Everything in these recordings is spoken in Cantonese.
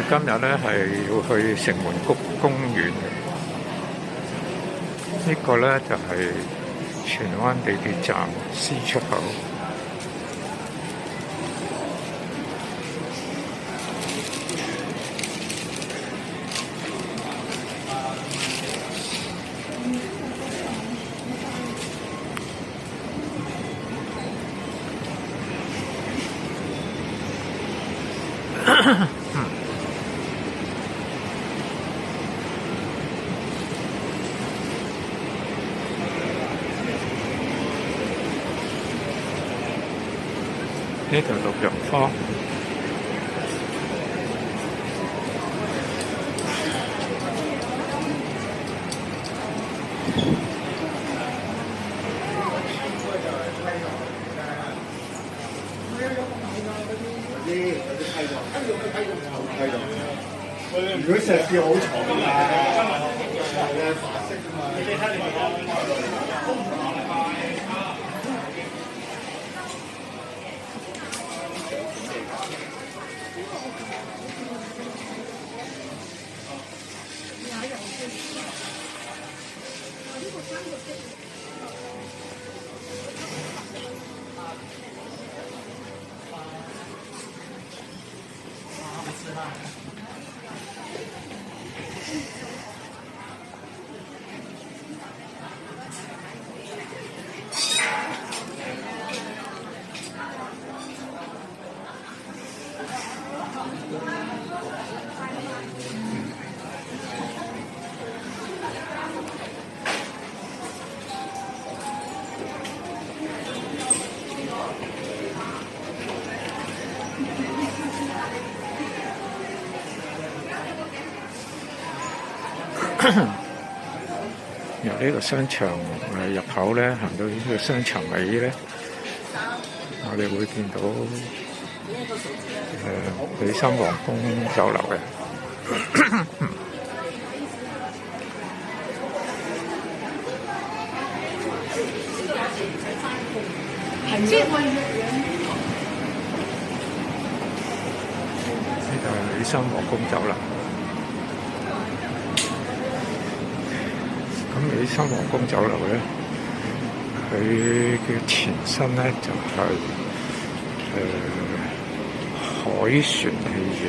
今日咧係要去城門谷公園嘅，呢個咧就係荃灣地鐵站 C 出口。呢度綠楊坊，如果石屎好重㗎，係白色㗎嘛。由呢個商場入口咧，行到呢個商場尾咧，我哋會見到美心皇宮酒樓嘅。呢度係美心皇宮酒樓。咁美心皇宮酒樓咧，佢嘅前身咧就係海旋戲院。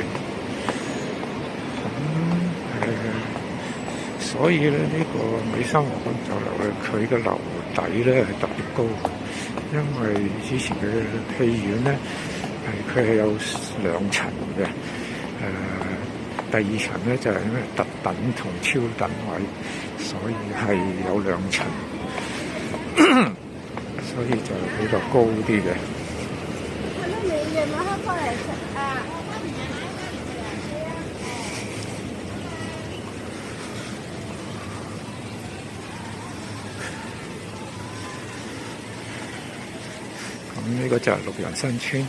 所以咧呢個美心皇宮酒樓咧，佢嘅樓底咧係特別高，因為之前嘅戲院咧佢係有兩層嘅。第二層咧就係咩特等同超等位，所以係有兩層，所以就比較高啲嘅。咁呢個就係綠楊新村，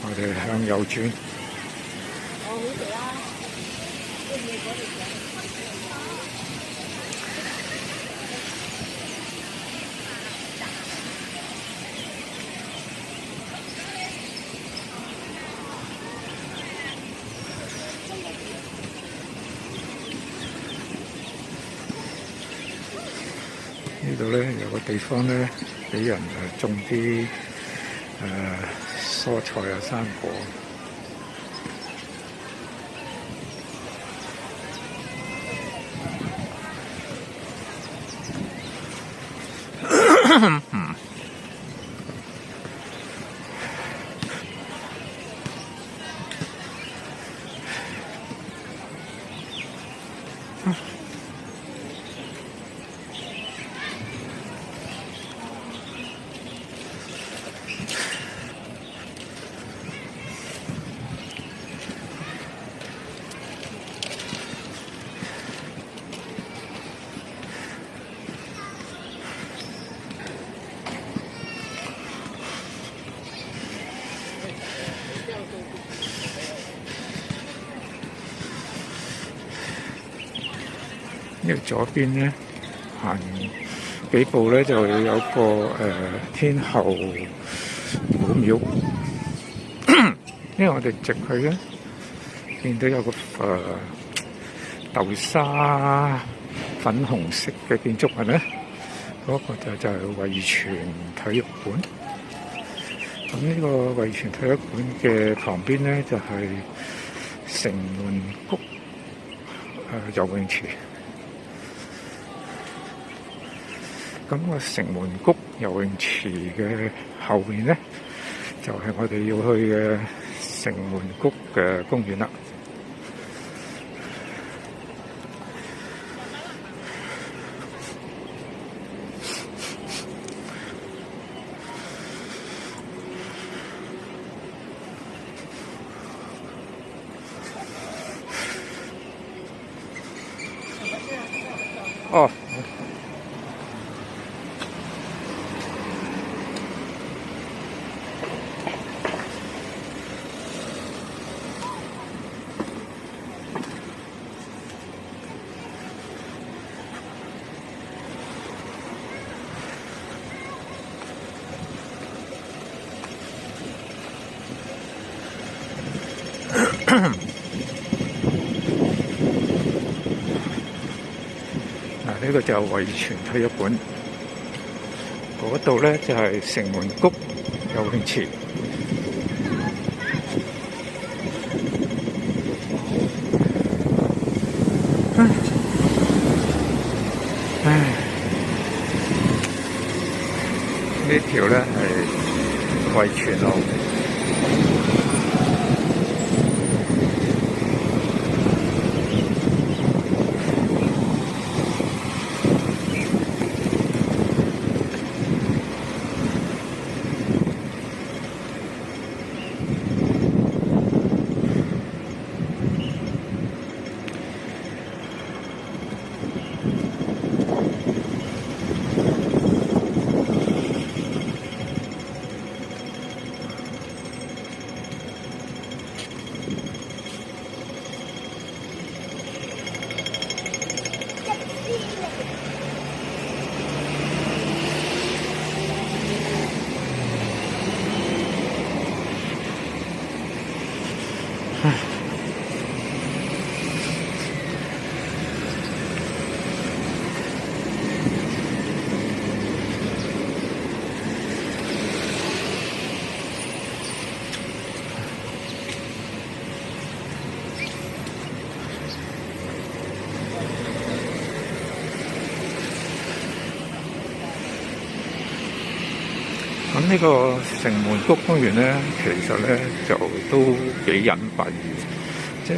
我哋向右轉。呢度咧有個地方咧，俾人種啲蔬菜啊、生果。呢個左邊咧行幾步咧就有個天后廟，因為我哋直去咧見到有個豆沙粉紅色嘅建築物咧，嗰個就係惠泉體育館。咁呢個惠泉體育館嘅旁邊咧就係城門谷游泳池。咁個城門谷游泳池嘅後面咧，就係我哋要去嘅城門谷嘅公園啦。哦。呢個就係惠泉體育館，嗰度咧就係城門谷游泳池。呢條咧係惠泉路。咁呢個城門谷公園咧，其實咧就都幾隱蔽嘅，即係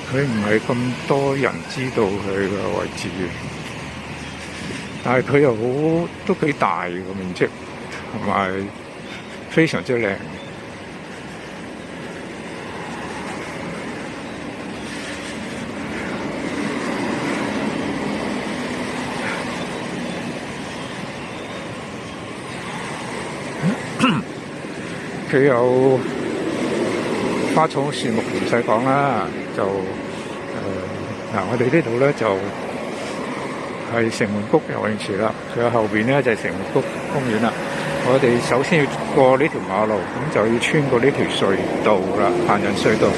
佢唔係咁多人知道佢嘅位置嘅，但係佢又都幾大嘅面積，同埋非常之靚。佢有花草樹木唔使講啦，就我哋呢度咧就係城門谷游泳池啦，佢後邊咧就係城門谷公園啦。我哋首先要過呢條馬路，咁就要穿過呢條隧道啦，行人隧道。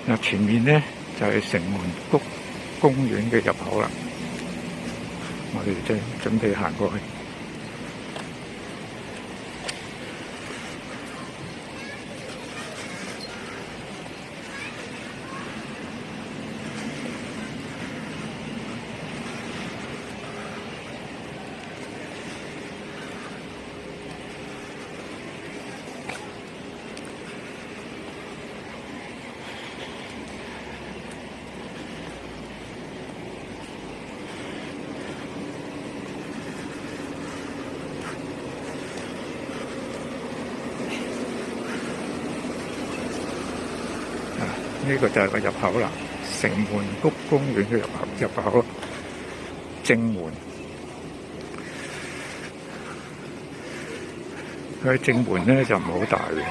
嗱，前面咧就係城門谷公園嘅入口啦，我哋就準備行過去。呢個就係個入口啦，城門谷公園嘅入口，正門。佢正門咧就唔係好大嘅，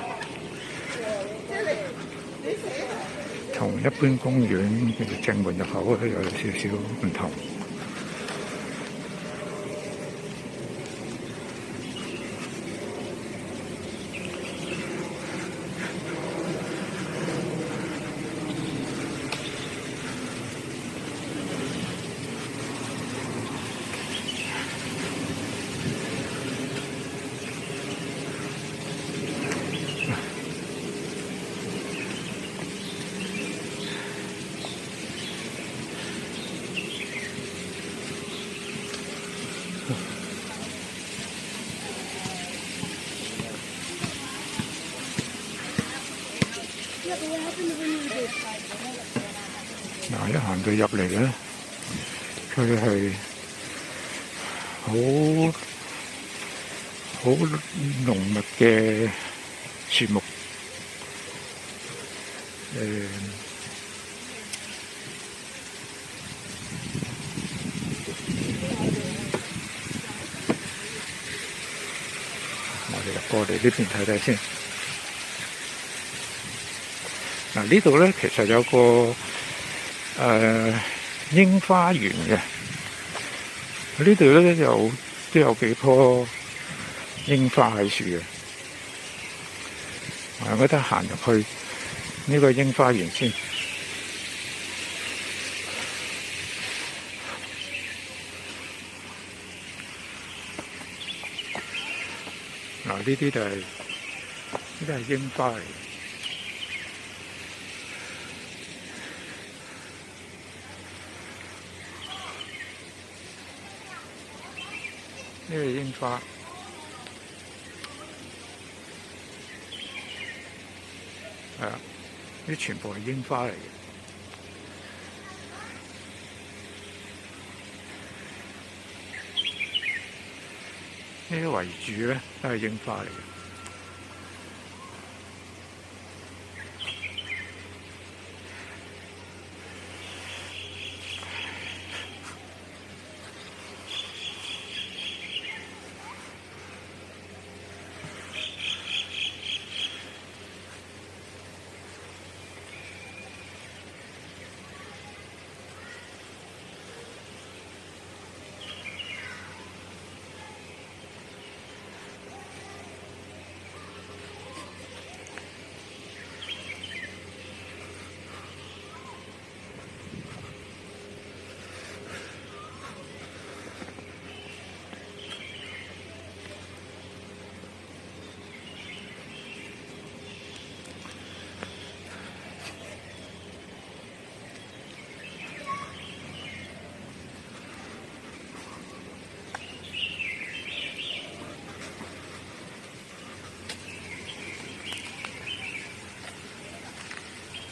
同一般公園嘅正門入口咧有少少唔同。嗱，一行到入嚟咧，佢係好濃密嘅樹木，我哋入過嚟呢邊睇睇先。嗱，呢度咧其實有個櫻花園嘅，呢度咧都有幾棵櫻花喺樹嘅，我覺得行入去呢個櫻花園先。嗱，呢啲就係櫻花嚟嘅。呢個櫻花，係啊，呢全部係櫻花嚟嘅。呢啲圍住咧都係櫻花嚟嘅。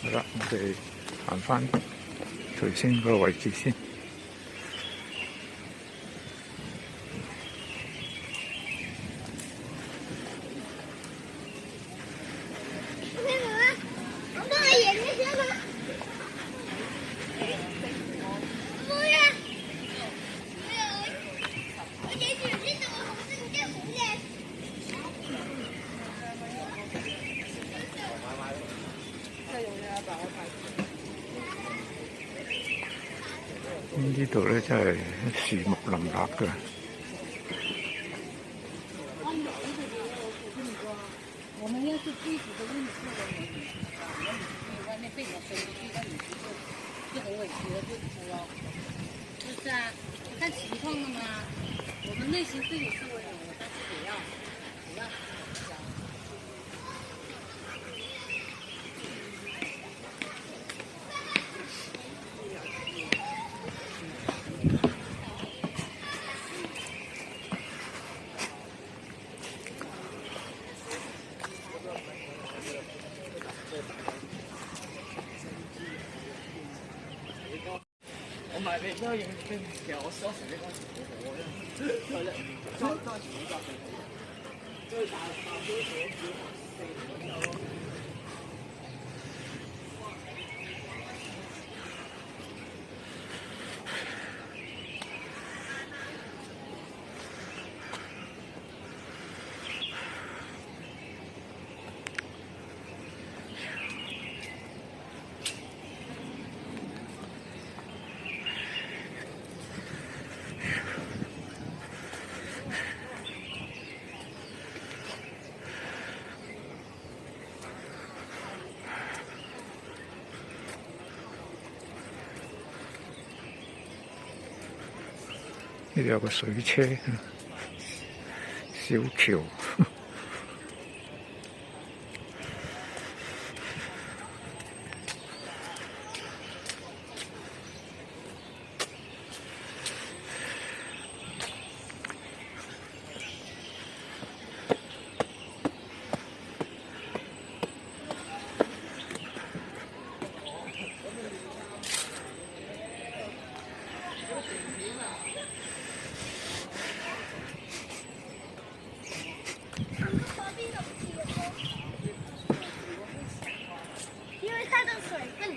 好啦，我哋行返頭先嗰個位置先。呢度咧真係樹木林立嘅。生不去，那你不就很委屈了，就哭了。就是啊，看情况的嘛。我们内心自己是温柔的，但是也要教。我買俾都影，其實我當時呢個好好嘅，佢咧當時呢個最大啲嘢只係4.9。呢度有個水車，小橋。因为它的水更。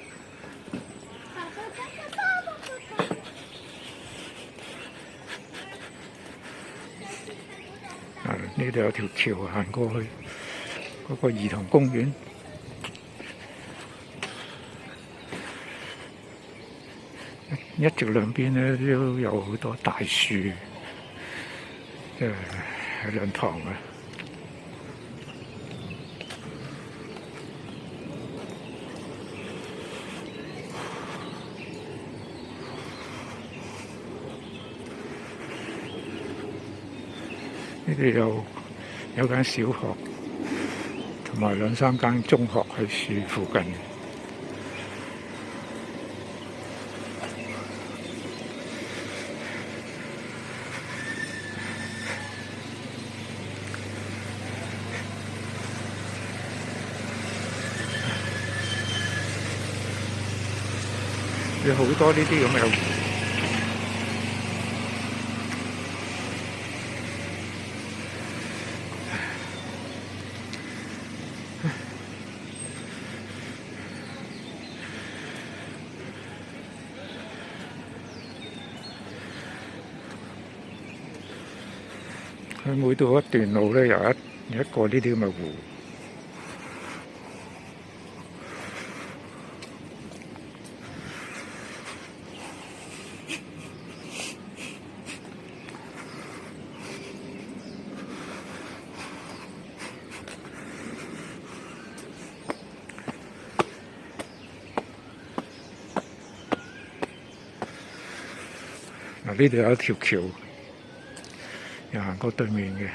呢度有條橋行過去嗰個兒童公園，一直兩邊咧都有好多大樹，喺兩旁嘅。呢度有間小學，同埋2、3間中學喺樹附近。有好多呢啲咁嘅湖。佢每到一段路咧，有一個呢啲咁嘅湖。嗱，呢度有一條橋，又行過對面嘅。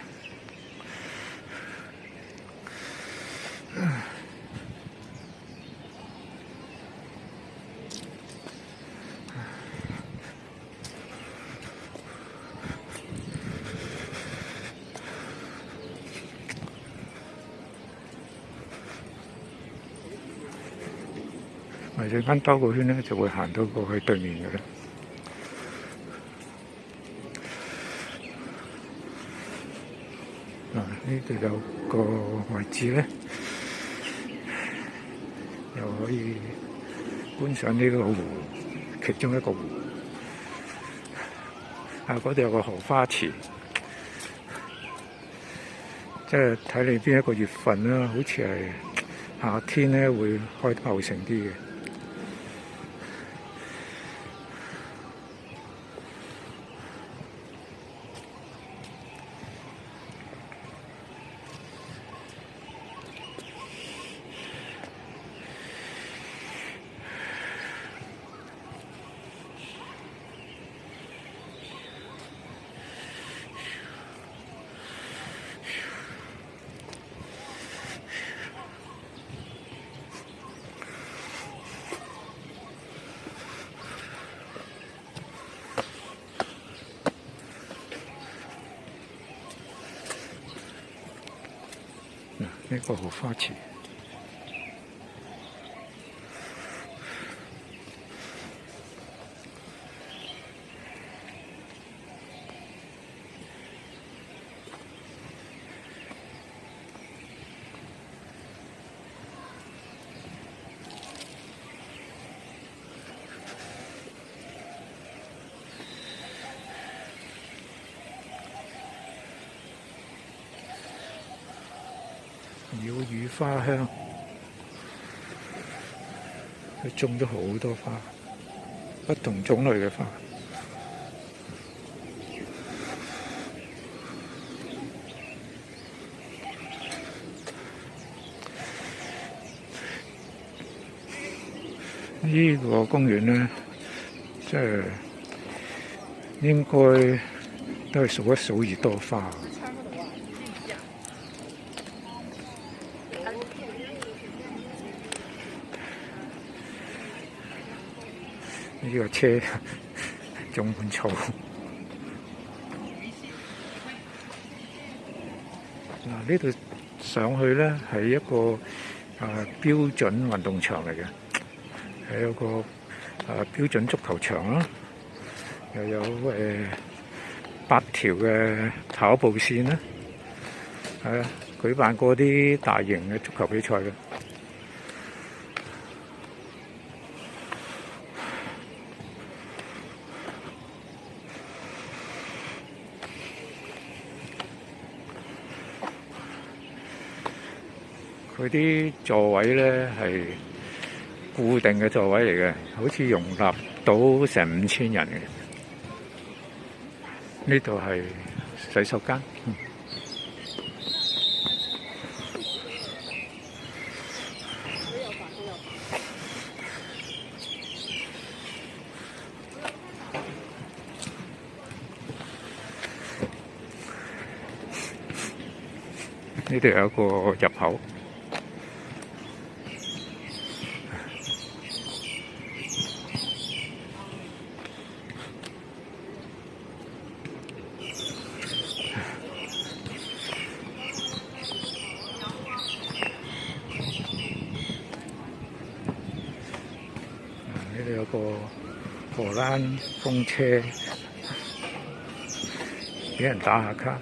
或者間兜個圈咧，就會行到過去對面嘅啦。呢度有個位置咧，又可以觀賞呢個湖，其中一個湖。嗰度有個荷花池，即係睇你邊一個月份啦，好似係夏天咧會開得茂盛啲嘅。呢個荷花池。鳥語花香，佢種咗好多花，不同種類嘅花。呢個公園呢，即係應該都係數一數二多花。呢個車種滿草。嗱，呢度上去咧係一個標準運動場嚟嘅，係有個標準足球場啦，又有8條嘅跑步線啦，係啊，舉辦過啲大型嘅足球比賽嘅。佢啲座位咧係固定嘅座位嚟嘅，好似容納到成5000人嘅。呢度係洗手間。呢度有一個入口。呢度有個荷蘭風車，俾人打下卡。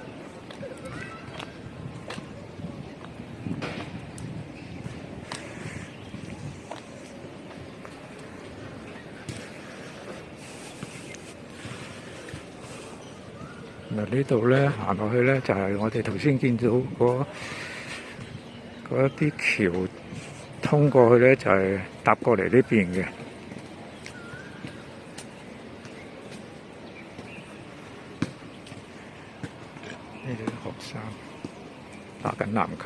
嗱，呢度咧行落去咧就係我哋頭先見到嗰一啲橋通過去咧，就係搭過嚟呢邊嘅。呢啲學生打緊籃球。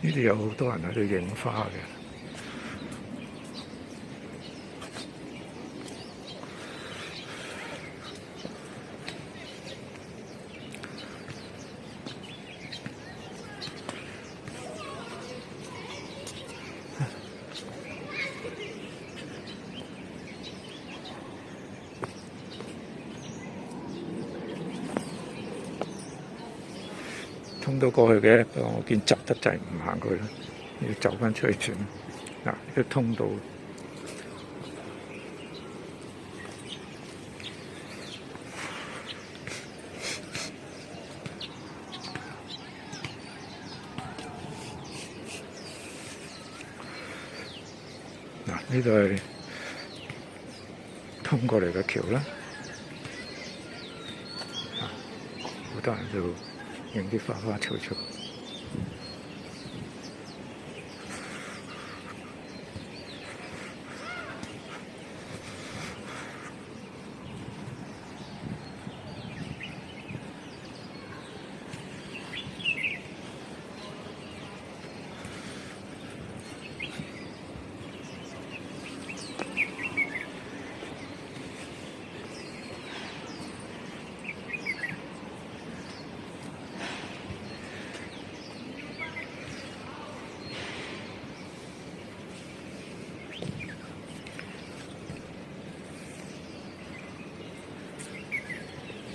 呢度有好多人喺度影花嘅。通到過去嘅，不過我見窄得滯，唔行過去啦，要走翻出去轉。嗱，呢個通道，嗱，呢度係通過嚟嘅橋啦。好多人都影啲花花草草。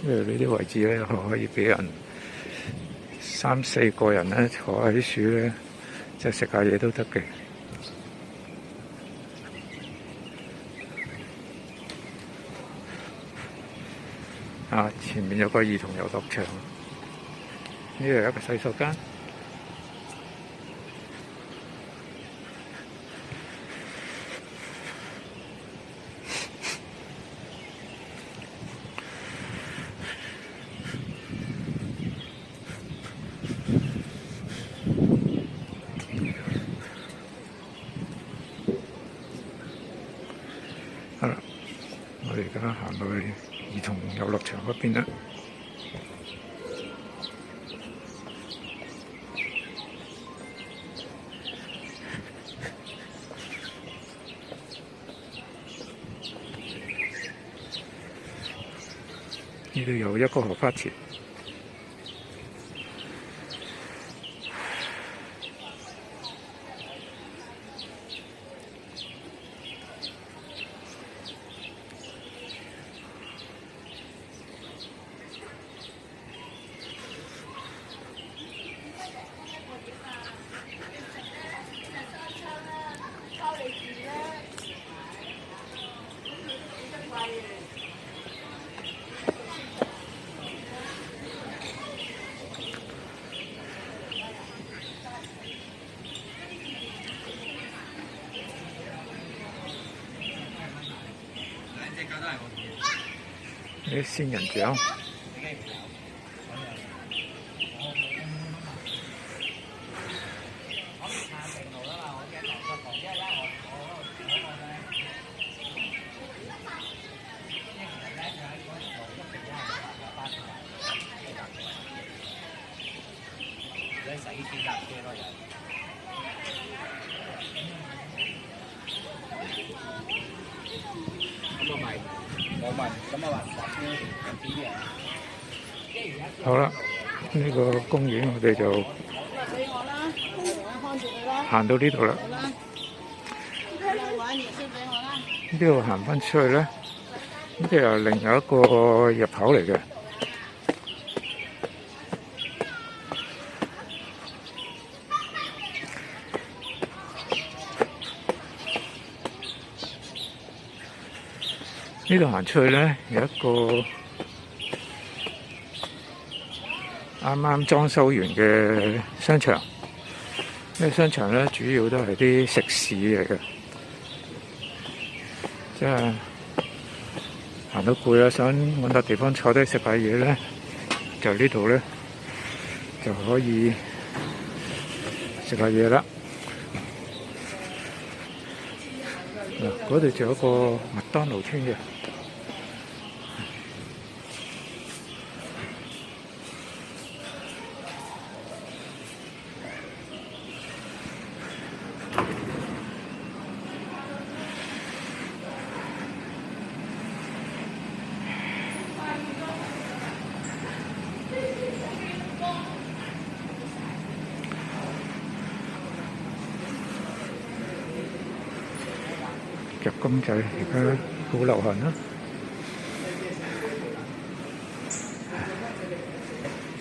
因為呢啲位置咧，可以俾人3、4個人咧坐喺樹咧，即係食下嘢都得嘅。啊，前面有個兒童遊樂場，呢度有一個洗手間。好啦，我哋而家行到去兒童遊樂場嗰邊啦。呢度有一個荷花池。啲仙人掌。好啦，呢個公園我哋就行到呢度啦。呢度行翻出去咧，呢度又另有一個入口嚟嘅。呢度行出去咧，有一個啱啱裝修完嘅商場。呢個商場咧，主要都係啲食肆嚟嘅，即係行到攰啦，想搵笪地方坐低食下嘢咧，就呢度咧就可以食下嘢啦。嗱，嗰度仲有一個麥當勞添嘅。夾公仔而家好流行啦，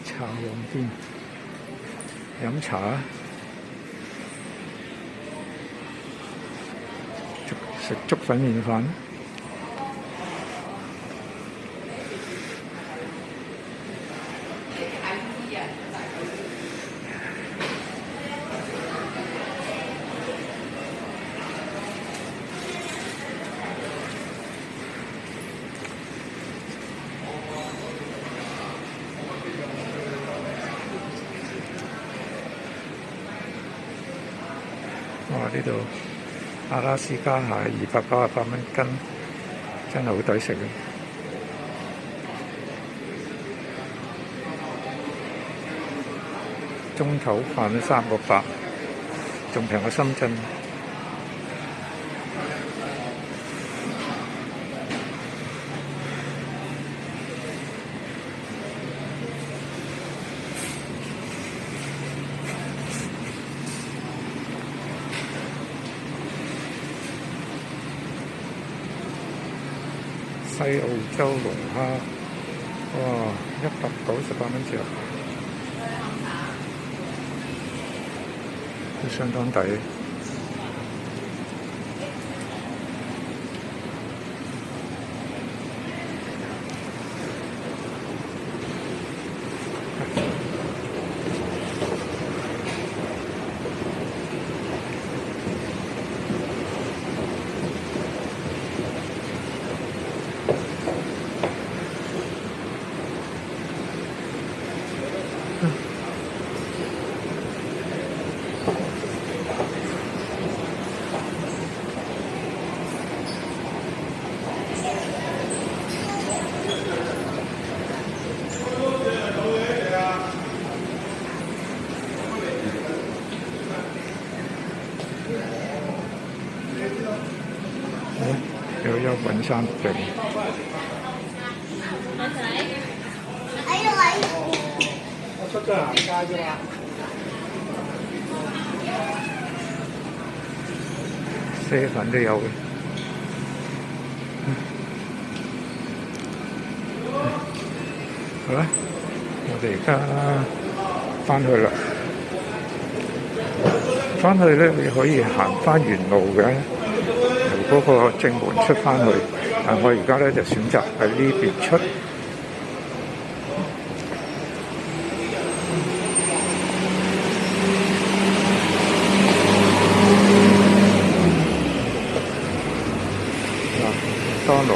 茶王店飲茶，食粥粉麵飯。哇！呢度阿拉斯加蟹298蚊斤，真係好抵食嘅。中頭飯3個8，仲平過深圳。西澳洲龍蝦，哇，198蚊隻，都相當抵。有一品山餅，我出咗行街啫嘛。啡粉都有嘅。好啦，我哋而家翻去啦。翻去咧，你可以行翻原路嘅，由嗰個正門出翻去。但我而家咧就選擇喺呢邊出。多路。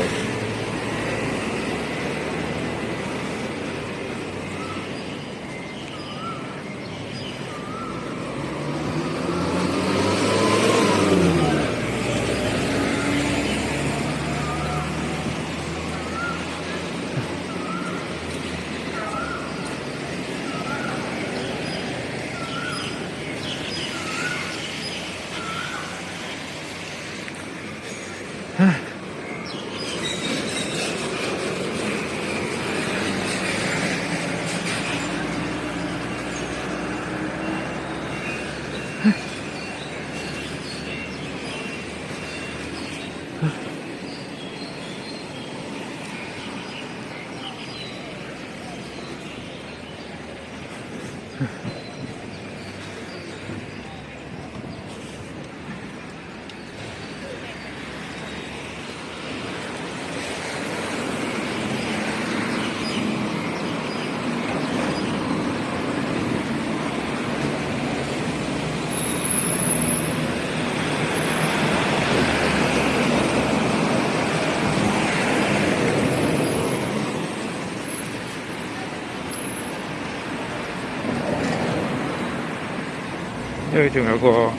因為仲有個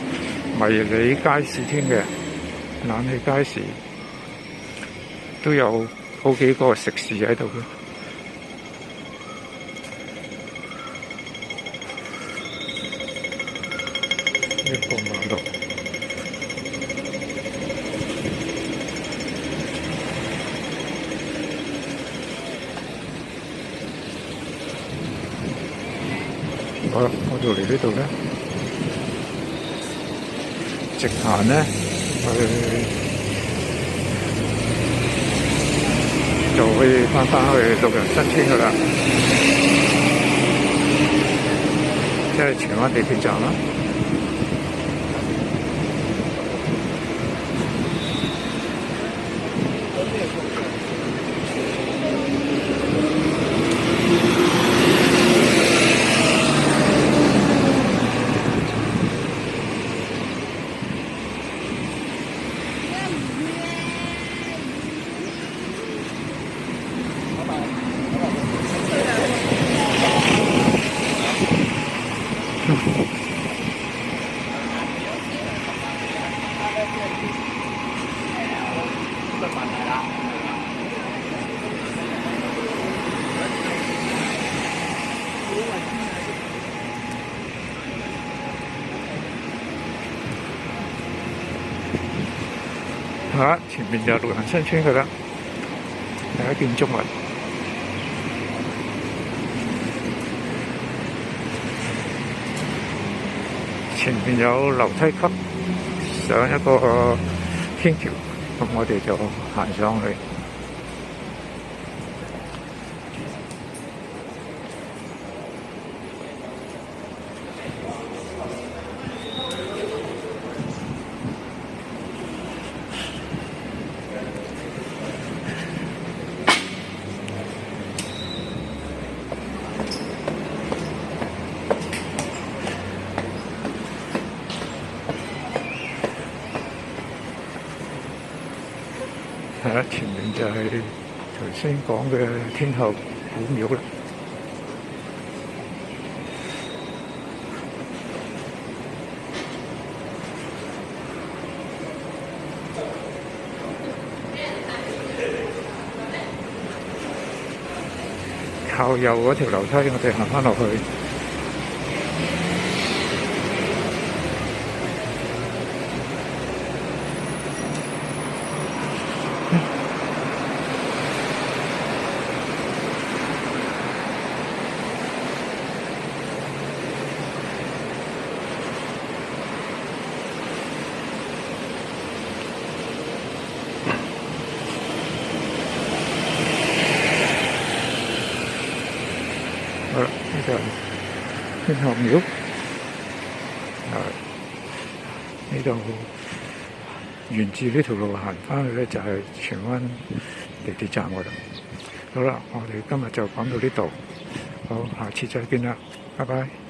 迷你街市添嘅，冷氣街市都有好幾個食肆喺度嘅。一個馬路，好啦，我就嚟呢度咧。直行咧，就可以翻去綠楊新村噶啦，即係荃灣地鐵站啦。前面就係路行新村㗎啦，係一建築物。前面有樓梯級上一個天橋，咁我哋就行上去。前面就係頭先講嘅天后古廟啦。靠右嗰條樓梯，我哋行返落去。好啦，呢就係天后廟，呢度沿住呢條路行返去咧，就係荃灣地鐵站嗰度。好啦，我哋今日就講到呢度，好，下次再見啦，拜拜。